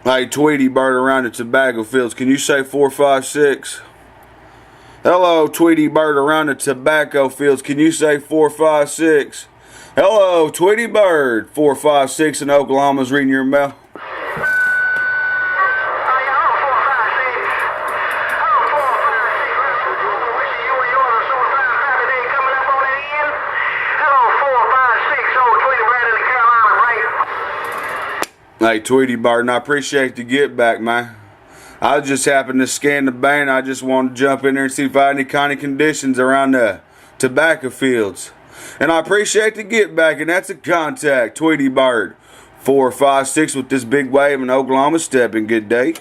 Hey, Tweety bird around the tobacco fields, can you say 456? Hello, Tweety bird around the tobacco fields, can you say 456? Hello, Tweety bird, 456 in Oklahoma's reading your mail. Hey, Tweety bird, and I appreciate the get back, man. I just happened to scan the band. I just wanted to jump in there and see if I had any kind of conditions around the tobacco fields. And I appreciate the get back, and that's a contact, Tweety bird, 456 with this big wave in Oklahoma stepping. Good day.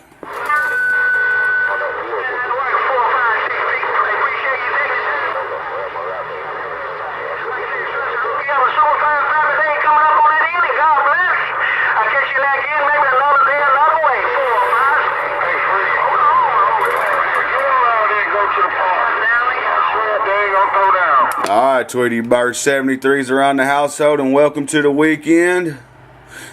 Alright, Tweety bird, 73's around the household, and welcome to the weekend.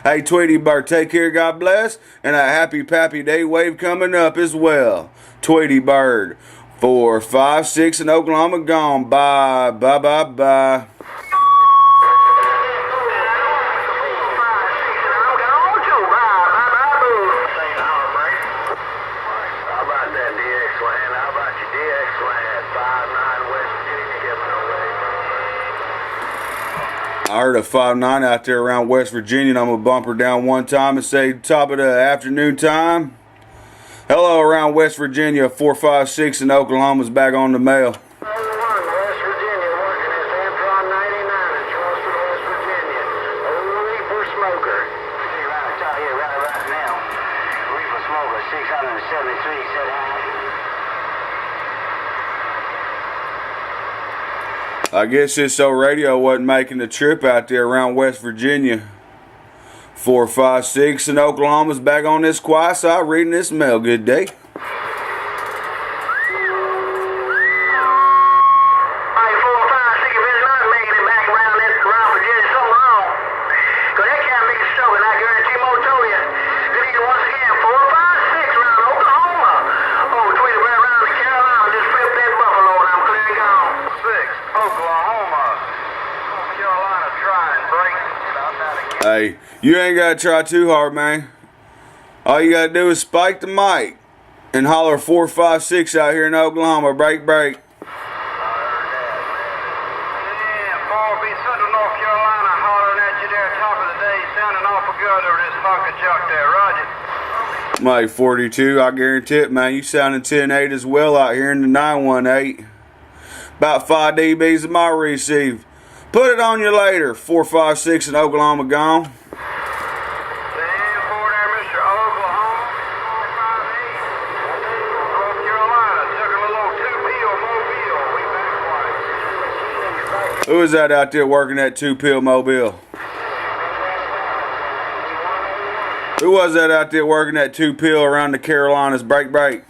Hey, Tweety bird, take care, God bless, and a happy Pappy Day wave coming up as well. Tweety bird, 456 in Oklahoma gone. Bye, bye, bye, bye. I heard a 5-9 out there around West Virginia, and I'm going to bump her down one time and say top of the afternoon time. Hello around West Virginia, 456 in Oklahoma's back on the mail. I guess this old radio wasn't making the trip out there around West Virginia. 456 in Oklahoma's back on this quiet side reading this mail. Good day. Hey, you ain't got to try too hard, man. All you got to do is spike the mic and holler 456 out here in Oklahoma. Break, break. Mike 42, I guarantee it, man. You sounding 10-8 as well out here in the 918. About 5 dBs of my receive. Put it on you later. 456 in Oklahoma gone. Who is that out there working that 2-pill mobile? Who was that out there working that 2-pill around the Carolinas? Break, break.